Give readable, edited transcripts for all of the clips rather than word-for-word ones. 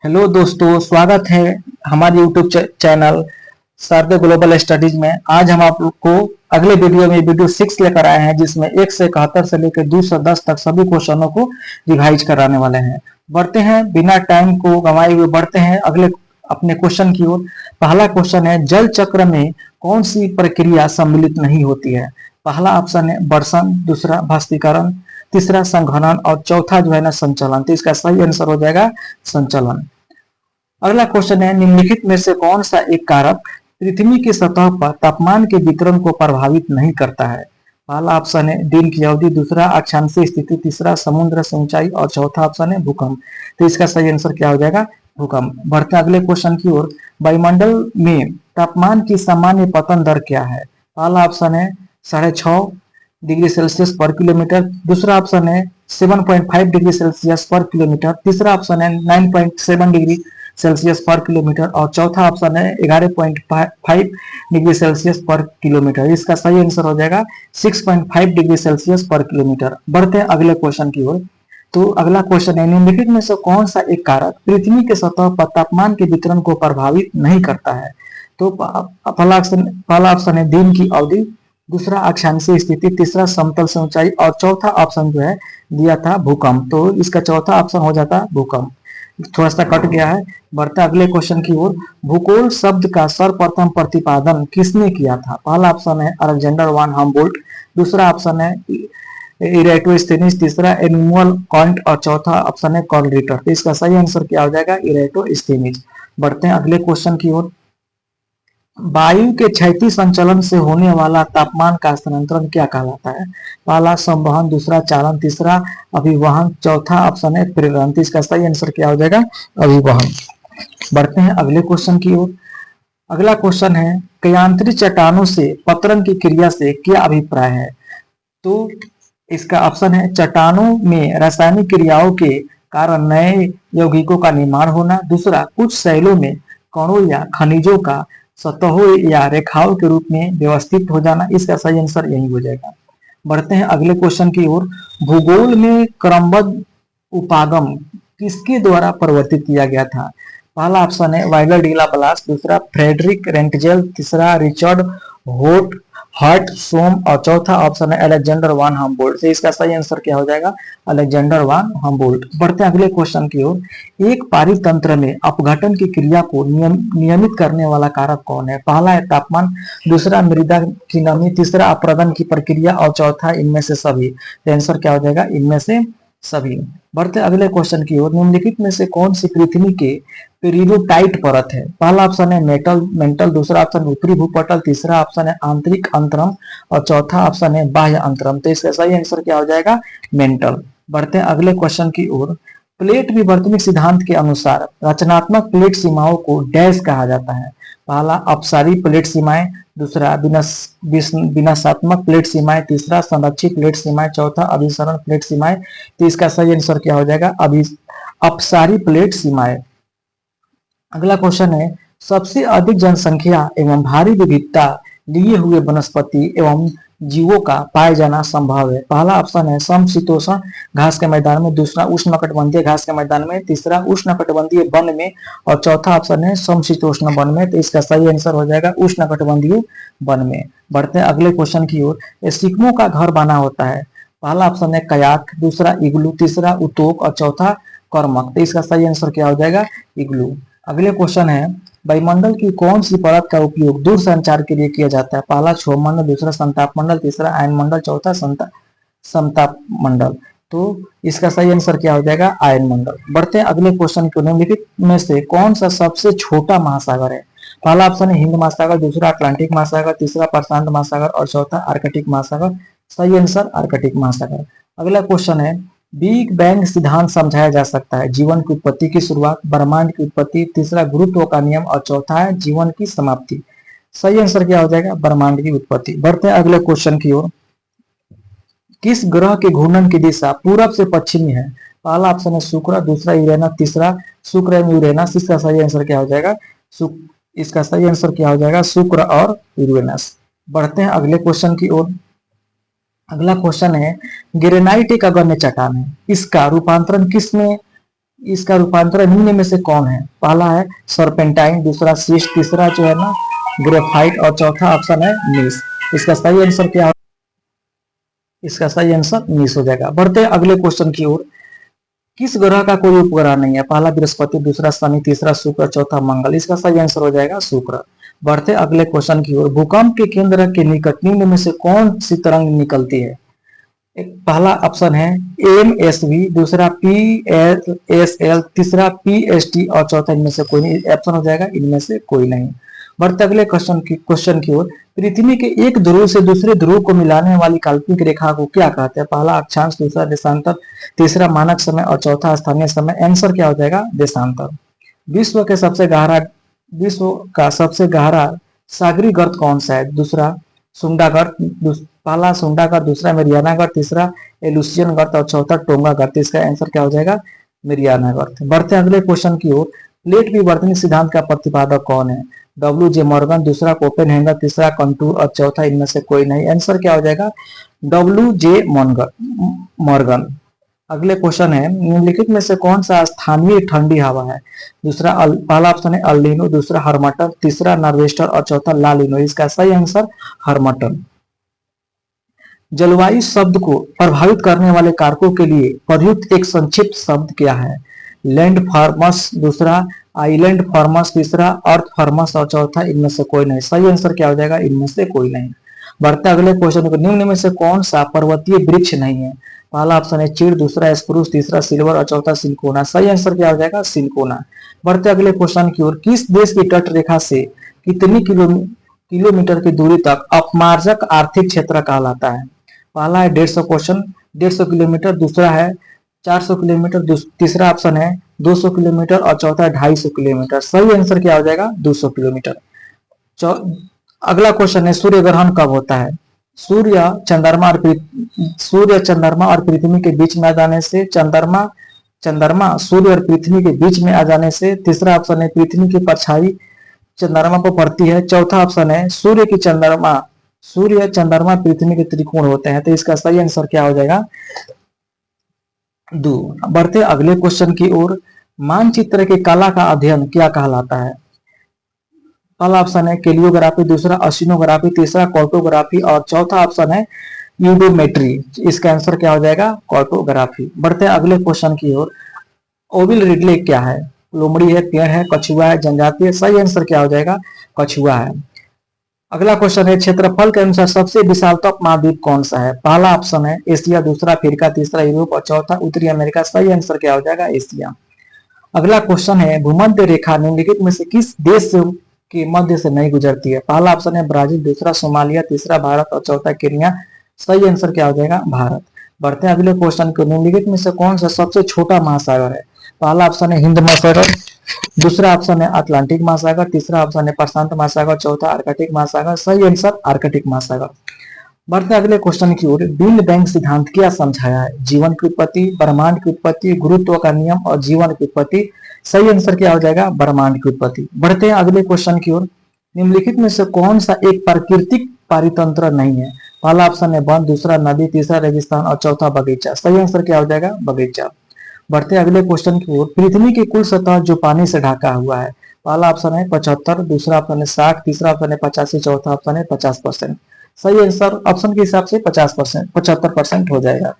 Hello दोस्तों, स्वागत है हमारे यूट्यूब चैनल सरदे ग्लोबल स्टडीज में। आज हम आप लोग को अगले वीडियो में वीडियो 6 लेकर आए हैं, जिसमें 1 से 71 से लेकर 210 तक सभी क्वेश्चनों को रिवाइज कराने वाले हैं। बढ़ते हैं, बिना टाइम को गंवाए हुए बढ़ते हैं अगले अपने क्वेश्चन की ओर। पहला क्वेश्चन है, जल चक्र में कौन सी प्रक्रिया सम्मिलित नहीं होती है? पहला ऑप्शन है वर्षण, दूसरा बाष्पीकरण, तीसरा संघनन और चौथा जो है ना संचलन। तो इसका सही आंसर हो जाएगा संचलन। अगला क्वेश्चन है, निम्नलिखित में से कौन सा एक कारक पृथ्वी की सतह पर तापमान के वितरण को प्रभावित नहीं करता है? पहला ऑप्शन है दिन की अवधि, दूसरा अक्षांशीय स्थिति, तीसरा समुद्र से ऊंचाई और चौथा ऑप्शन है भूकंप। तो इसका सही आंसर क्या हो जाएगा? भूकंप। बढ़ते अगले क्वेश्चन की ओर। वायुमंडल में तापमान की सामान्य पतन दर क्या है? पहला ऑप्शन है 6.5 डिग्री सेल्सियस पर किलोमीटर, दूसरा ऑप्शन है 7.5 डिग्री सेल्सियस पर किलोमीटर, तीसरा ऑप्शन है 9.7 डिग्री सेल्सियस पर किलोमीटर और चौथा ऑप्शन है 11.5 डिग्री सेल्सियस पर किलोमीटर। इसका सही आंसर हो जाएगा 6.5 डिग्री सेल्सियस पर किलोमीटर। बढ़ते हैं अगले क्वेश्चन की ओर। तो अगला क्वेश्चन है, निम्नलिखित में से कौन सा एक कारक पृथ्वी के सतह पर तापमान के वितरण को प्रभावित नहीं करता है? तो पहला ऑप्शन है दिन की अवधि, दूसरा अक्षांशीय स्थिति, तीसरा समतल से ऊंचाई और चौथा ऑप्शन जो है दिया था भूकंप। तो इसका चौथा ऑप्शन हो जाता भूकंप। थोड़ा सा कट गया है। बढ़ता अगले क्वेश्चन की ओर। भूगोल शब्द का सर्वप्रथम प्रतिपादन किसने किया था? पहला ऑप्शन है अलेक्जेंडर वान हम्बोल्ट, दूसरा ऑप्शन है इरेटोस्थेनीज, तीसरा इमैनुअल कांट और चौथा ऑप्शन है कार्ल रिटर। तो इसका सही आंसर क्या हो जाएगा? इरेटोस्थेनीज। बढ़ते हैं अगले क्वेश्चन की ओर। वायु के क्षैतिज संचलन से होने वाला तापमान का स्थानांतरण क्या कहलाता है? पहला संवहन, दूसरा चालन, तीसरा अभिवहन, चौथा ऑप्शन है प्रेरण। तो इसका सही आंसर क्या हो जाएगा? अभिवहन। बढ़ते हैं अगले क्वेश्चन की ओर। अगला क्वेश्चन है, क्रियांत्रित चट्टानों से पतरन की क्रिया से क्या अभिप्राय है? तो इसका ऑप्शन है चट्टानों में रासायनिक क्रियाओं के कारण नए यौगिकों का निर्माण होना, दूसरा कुछ शैलों में कणों या खनिजों का सतहों या रेखाओं के रूप में व्यवस्थित हो जाना। इसका सही आंसर यही हो जाएगा। बढ़ते हैं अगले क्वेश्चन की ओर। भूगोल में क्रमबद्ध उपागम किसके द्वारा परिवर्तित किया गया था? पहला ऑप्शन है वाइलर डीला ब्लास, दूसरा फ्रेडरिक रेंटजेल, तीसरा रिचर्ड होट हर्ट सोम और चौथा ऑप्शन है अलेक्जेंडर वान हम्बोल्ट। से इसका सही आंसर क्या हो जाएगा? अलेक्जेंडर वान हम्बोल्ट। बढ़ते हैं अगले क्वेश्चन की ओर। एक पारितंत्र में अपघटन की क्रिया को नियमित करने वाला कारक कौन है? पहला है तापमान, दूसरा मृदा की नमी, तीसरा अपरदन की प्रक्रिया और चौथा इनमें से सभी। आंसर क्या हो जाएगा? इनमें से सभी। बढ़ते अगले क्वेश्चन की ओर। निम्नलिखित में से कौन सी पृथ्वी के पेरिडोटाइट परत है? पहला ऑप्शन है मेंटल, दूसरा ऑप्शन उत्तरी भूपटल, तीसरा ऑप्शन है आंतरिक अंतरम और चौथा ऑप्शन है बाह्य अंतरम। तो इसका सही आंसर क्या हो जाएगा? मेंटल। बढ़ते हैं अगले क्वेश्चन की ओर। प्लेट विवर्तनिक सिद्धांत के अनुसार रचनात्मक प्लेट सीमाओं को डैश कहा जाता है। पहला अपसारी प्लेट सीमाएं, दूसरा विनाशात्मक प्लेट सीमाएं, तीसरा संरक्षित प्लेट सीमाएं, चौथा अभिसरण प्लेट सीमाएं। तो इसका सही आंसर क्या हो जाएगा? अपसारी प्लेट सीमाएं। अगला क्वेश्चन है, सबसे अधिक जनसंख्या एवं भारी विविधता लिए हुए वनस्पति एवं जीवों का पाए जाना संभव है। पहला ऑप्शन है समशीतोष्ण घास के मैदान में, दूसरा उष्णकटिबंधीय घास के मैदान में, तीसरा उष्णकटिबंधीय वन में और चौथा ऑप्शन है समशीतोष्ण वन में। तो इसका सही आंसर हो जाएगा उष्णकटिबंधीय वन में। बढ़ते हैं अगले क्वेश्चन की ओर। एस्किमो का घर बना होता है। पहला ऑप्शन है कयाक, दूसरा इग्लू, तीसरा उतोक और चौथा कर्मक। तो इसका सही आंसर क्या हो जाएगा? इग्लू। अगले क्वेश्चन है, वायुमंडल की कौन सी परत का उपयोग दूर संचार के लिए किया जाता है? पहला क्षोभ मंडल, दूसरा संताप मंडल, तीसरा आयन मंडल, चौथा समताप मंडल। तो इसका सही आंसर क्या हो जाएगा? आयन मंडल। बढ़ते हैं अगले क्वेश्चन को। निम्नलिखित में से कौन सा सबसे छोटा महासागर है? पहला ऑप्शन है हिंद महासागर, दूसरा अटलांटिक महासागर, तीसरा प्रशांत महासागर और चौथा आर्कटिक महासागर। सही आंसर आर्कटिक महासागर। अगला क्वेश्चन है, बिग बैंग सिद्धांत समझाया जा सकता है जीवन की उत्पत्ति की शुरुआत, ब्रह्मांड की उत्पत्ति, तीसरा गुरुत्व का नियम और चौथा है जीवन की समाप्ति। सही आंसर क्या हो जाएगा? ब्रह्मांड की उत्पत्ति। बढ़ते हैं अगले क्वेश्चन की ओर। किस ग्रह के घूर्णन की दिशा पूरब से पश्चिमी है? पहला ऑप्शन है शुक्र, दूसरा यूरेनस, तीसरा शुक्र एवं यूरेनस। इसका सही आंसर क्या हो जाएगा? इसका सही आंसर क्या हो जाएगा? शुक्र और यूरेनस। बढ़ते हैं अगले क्वेश्चन की ओर। अगला क्वेश्चन है, ग्रेनाइट एक अग्न्य चट्टान है, इसका रूपांतरण किस में इसका रूपांतर निम्न में से कौन है? पहला है सर्पेंटाइन, दूसरा सीस्ट, तीसरा जो है ना ग्रेफाइट और चौथा ऑप्शन है नीस। इसका सही आंसर क्या? इसका सही आंसर नीस हो जाएगा। बढ़ते अगले क्वेश्चन की ओर। किस ग्रह का कोई उपग्रह नहीं है? पहला बृहस्पति, दूसरा शनि, तीसरा शुक्र, चौथा मंगल। इसका सही आंसर हो जाएगा शुक्र। बढ़ते अगले क्वेश्चन की ओर। भूकंप के केंद्र के निकट निम्न में से कौन सी तरंग निकलती है? एक पहला ऑप्शन है एमएसवी, दूसरा पीएसएल, तीसरा पीएसटी और चौथा इनमें से कोई नहीं। ऑप्शन हो जाएगा इनमें से कोई नहीं। बढ़ते अगले क्वेश्चन की ओर। पृथ्वी के एक ध्रुव से दूसरे ध्रुव को मिलाने वाली काल्पनिक रेखा को क्या कहते हैं? पहला अक्षांश, दूसरा देशांतर, तीसरा मानक समय और चौथा स्थानीय समय। आंसर क्या हो जाएगा? देशांतर। विश्व के सबसे गहरा विश्व का सबसे गहरा सागरी गर्त कौन सा है? दूसरा सुंडा गर्त, पहला सुंडा गर्त, दूसरा मेरियाना गर्त, तीसरा एलुसियन गर्त और चौथा टोंगा गर्त। इसका आंसर क्या हो जाएगा? मेरियाना गर्त। बढ़ते अगले क्वेश्चन की ओर। प्लेट विवर्तन सिद्धांत का प्रतिपादक कौन है? डब्ल्यू जे मॉर्गन, दूसरा कोपेनहेगन, तीसरा कंटूर और चौथा इनमें से कोई नहीं। आंसर क्या हो जाएगा? W J Morgan. अगले क्वेश्चन है निम्नलिखित में से कौन सा स्थानीय ठंडी हवा है? दूसरा पहला ऑप्शन है अल्नीनो, दूसरा हर्मटन, तीसरा नॉर्वेस्टर और चौथा लालिनो। इसका सही आंसर हर्मटन। जलवायु शब्द को प्रभावित करने वाले कारकों के लिए प्रयुक्त एक संक्षिप्त शब्द क्या है? लैंड फॉर्मस, दूसरा आइलैंड फॉर्मस, तीसरा अर्थ फॉर्मस और चौथा इनमें से कोई नहीं। सही आंसर क्या हो जाएगा? इनमें से कोई नहीं। बढ़ते अगले क्वेश्चन को। निम्न में से कौन सा पर्वतीय वृक्ष नहीं है? पहला ऑप्शन है चीड़, दूसरा स्प्रूस, तीसरा सिल्वर और चौथा सिंकोना। सही आंसर क्या हो जाएगा? सिंकोना। बढ़ते अगले क्वेश्चन की ओर। किस देश की तट रेखा से कितनी किलोमीटर की दूरी तक अपमार्जक आर्थिक क्षेत्र कहलाता है? पहला है 150 किलोमीटर, दूसरा है 400 किलोमीटर, तीसरा ऑप्शन है 200 किलोमीटर और चौथा है 250 किलोमीटर। सही आंसर क्या हो जाएगा? 200 किलोमीटर। अगला क्वेश्चन है सूर्य ग्रहण कब होता है? सूर्य चंद्रमा और पृथ्वी के बीच में आ जाने से, चंद्रमा सूर्य और पृथ्वी के बीच में आ जाने से, तीसरा ऑप्शन है पृथ्वी की परछाई चंद्रमा पर पड़ती है, चौथा ऑप्शन है सूर्य चंद्रमा पृथ्वी के त्रिकोण होते हैं। तो इसका सही आंसर क्या हो जाएगा? 2। बढ़ते अगले क्वेश्चन की ओर। मानचित्र के कला का अध्ययन क्या कहलाता है? पहला ऑप्शन है कैलियोग्राफी, दूसरा ओशिनोग्राफी, तीसरा कार्टोग्राफी और चौथा ऑप्शन है यूडोमेट्री। इसका आंसर क्या हो जाएगा? कार्टोग्राफी। बढ़ते अगले क्वेश्चन की ओर। ओविल रिडले क्या है? लोमड़ी है, पेड़ है, कछुआ है, जनजाति है। सही आंसर क्या हो जाएगा? कछुआ है। अगला क्वेश्चन है क्षेत्रफल के अनुसार सबसे विशाल महाद्वीप कौन सा है? पहला ऑप्शन है एशिया, दूसरा अफ्रीका, तीसरा यूरोप और चौथा उत्तरी अमेरिका। सही आंसर क्या हो जाएगा? एशिया। अगला क्वेश्चन है भूमध्य रेखा निम्नलिखित में से किस देश के मध्य से नहीं गुजरती है? पहला ऑप्शन है ब्राजील, दूसरा सोमालिया, तीसरा भारत और चौथा केन्या। सही आंसर क्या हो जाएगा? भारत। बढ़ते हैं अगले क्वेश्चन को। निम्नलिखित में से कौन सा सबसे छोटा महासागर है? पहला ऑप्शन है हिंद महासागर, दूसरा ऑप्शन है अटलांटिक महासागर, तीसरा ऑप्शन है प्रशांत महासागर, चौथा आर्कटिक महासागर। सही आंसर आर्कटिक महासागर। बढ़ते अगले क्वेश्चन की ओर। बिग बैंग सिद्धांत क्या समझाया है? जीवन की उत्पत्ति, ब्रह्मांड की उत्पत्ति, गुरुत्व का नियम और जीवन की उत्पत्ति। सही आंसर क्या हो जाएगा? ब्रह्मांड की उत्पत्ति। बढ़ते हैं अगले क्वेश्चन की ओर। निम्नलिखित में से कौन सा एक प्राकृतिक पारितंत्र नहीं है? पहला ऑप्शन है वन, दूसरा नदी, तीसरा रेगिस्तान और चौथा बगीचा। सही आंसर क्या हो जाएगा? बगीचा। बढ़ते अगले क्वेश्चन की ओर। पृथ्वी की कुल सतह जो पानी से ढका हुआ है, पहला ऑप्शन है 75, दूसरा ऑप्शन है 60, तीसरा ऑप्शन है 85, चौथा ऑप्शन है 50%। सही आंसर ऑप्शन के हिसाब से 50%, 75% हो जाएगा।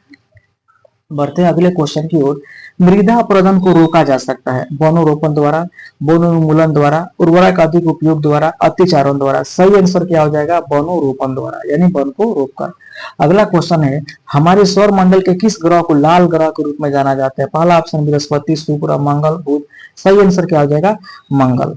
बढ़ते हैं अगले क्वेश्चन की ओर। मृदा अपरदन को रोका जा सकता है वनोरोपण द्वारा, वनोन्मूलन द्वारा, उर्वरक अधिक उपयोग द्वारा, अतिचारण द्वारा। सही आंसर क्या हो जाएगा? वनोरोपण द्वारा, यानी वन को रोककर। अगला क्वेश्चन है हमारे सौर मंडल के किस ग्रह को लाल ग्रह के रूप में जाना जाता है? पहला ऑप्शन बृहस्पति, शुक्र, मंगल, बुध। सही आंसर क्या हो जाएगा? मंगल।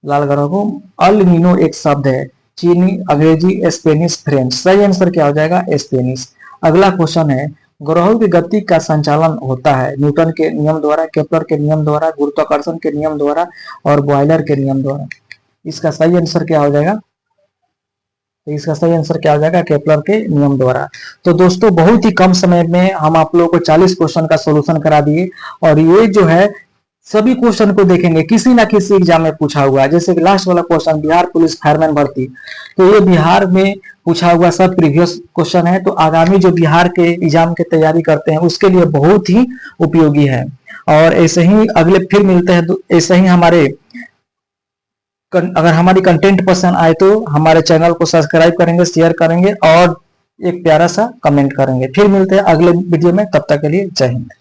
लाल ग्रह को अल नीनो एक शब्द है, चीनी, अंग्रेजी, स्पेनिश, फ्रेंच। सही आंसर क्या हो जाएगा? स्पेनिश। अगला क्वेश्चन है ग्रहों की गति का संचालन होता है न्यूटन के नियम द्वारा, केपलर के नियम द्वारा, गुरुत्वाकर्षण के नियम द्वारा और बॉयलर के नियम द्वारा। इसका सही आंसर क्या हो जाएगा? तो इसका सही आंसर क्या हो जाएगा? केपलर के नियम द्वारा। तो दोस्तों बहुत ही कम समय में हम आप लोगों को 40 क्वेश्चन का सोल्यूशन करा दिए, और ये जो है सभी क्वेश्चन को देखेंगे किसी ना किसी एग्जाम में पूछा हुआ है। जैसे लास्ट वाला क्वेश्चन बिहार पुलिस फायरमैन भर्ती, तो ये बिहार में पूछा हुआ सब प्रीवियस क्वेश्चन है, तो आगामी जो बिहार के एग्जाम की तैयारी करते हैं उसके लिए बहुत ही उपयोगी है। और ऐसे ही अगले फिर मिलते हैं। ऐसे ही हमारे अगर हमारी कंटेंट पसंद आए तो हमारे चैनल को सब्सक्राइब करेंगे, शेयर करेंगे और एक प्यारा सा कमेंट करेंगे। फिर मिलते हैं अगले वीडियो में, तब तक के लिए जय हिंद।